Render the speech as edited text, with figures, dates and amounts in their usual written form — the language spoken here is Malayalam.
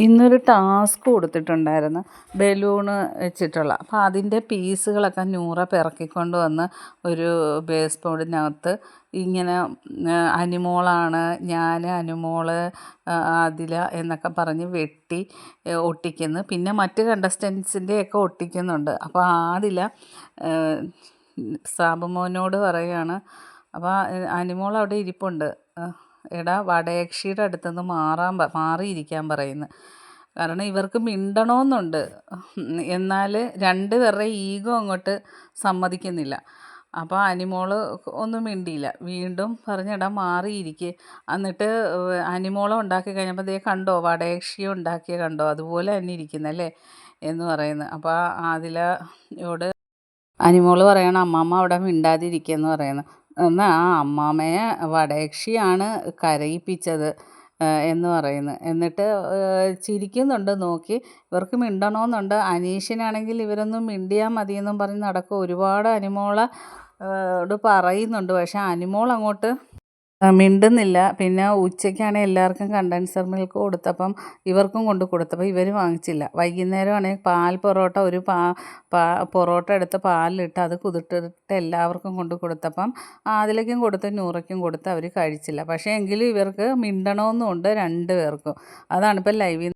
ഇന്നൊരു ടാസ്ക് കൊടുത്തിട്ടുണ്ടായിരുന്നു ബലൂണ് വെച്ചിട്ടുള്ള. അപ്പോൾ അതിൻ്റെ പീസുകളൊക്കെ നൂറ പെറുക്കിക്കൊണ്ട് വന്ന് ഒരു ബേസ് ബോർഡിനകത്ത് ഇങ്ങനെ അനുമോളാണ് ഞാൻ, അനുമോള്, അതില എന്നൊക്കെ പറഞ്ഞ് വെട്ടി ഒട്ടിക്കുന്നു. പിന്നെ മറ്റ് കണ്ടസ്റ്റൻസിൻ്റെയൊക്കെ ഒട്ടിക്കുന്നുണ്ട്. അപ്പോൾ അതില സാബുമോനോട് പറയുകയാണ്. അപ്പോൾ അനുമോൾ അവിടെ ഇരിപ്പുണ്ട്. എടാ വടയക്ഷിയുടെ അടുത്തുനിന്ന് മാറിയിരിക്കാൻ പറയുന്നു. കാരണം ഇവർക്ക് മിണ്ടണമെന്നുണ്ട്. എന്നാൽ രണ്ടുപേരുടെ ഈഗോ അങ്ങോട്ട് സമ്മതിക്കുന്നില്ല. അപ്പോൾ അനിമോള് ഒന്നും മിണ്ടിയില്ല. വീണ്ടും പറഞ്ഞെടാ മാറിയിരിക്കുക. എന്നിട്ട് അനിമോളെ ഉണ്ടാക്കി കഴിഞ്ഞപ്പോൾ ദേ കണ്ടോ വടയക്ഷിയെ ഉണ്ടാക്കിയ കണ്ടോ, അതുപോലെ തന്നെ ഇരിക്കുന്നല്ലേ എന്ന് പറയുന്നു. അപ്പോൾ അതിലയോട് അനിമോള് പറയണം അമ്മാമ്മ അവിടെ മിണ്ടാതിരിക്കുകയെന്ന് പറയുന്നു. എന്നാൽ ആ അമ്മാമ്മയെ വടയക്ഷിയാണ് കരയിപ്പിച്ചത് എന്ന് പറയുന്നു. എന്നിട്ട് ചിരിക്കുന്നുണ്ട് നോക്കി. ഇവർക്ക് മിണ്ടണമെന്നുണ്ട്. അനീഷിനാണെങ്കിൽ ഇവരൊന്നും മിണ്ടിയാൽ മതിയെന്നും പറഞ്ഞ് നടക്കും. ഒരുപാട് അനിമോളോട് പറയുന്നുണ്ട്. പക്ഷേ അനിമോൾ അങ്ങോട്ട് മിണ്ടുന്നില്ല. പിന്നെ ഉച്ചയ്ക്കാണെങ്കിൽ എല്ലാവർക്കും കണ്ടൻസർ മിൽക്ക് കൊടുത്തപ്പം ഇവർക്കും കൊണ്ട് കൊടുത്തപ്പോൾ ഇവർ വാങ്ങിച്ചില്ല. വൈകുന്നേരമാണെങ്കിൽ പാൽ പൊറോട്ട ഒരു പൊറോട്ട എടുത്ത് പാലിലിട്ട് അത് കുതിർത്തിട്ട് എല്ലാവർക്കും കൊണ്ട് കൊടുത്തപ്പം അതിലേക്കും കൊടുത്ത് നൂറയ്ക്കും കൊടുത്ത് അവർ കഴിച്ചില്ല. പക്ഷേ എങ്കിലും ഇവർക്ക് മിണ്ടണമെന്നുണ്ട് രണ്ടുപേർക്കും. അതാണിപ്പോൾ ലൈവിൽ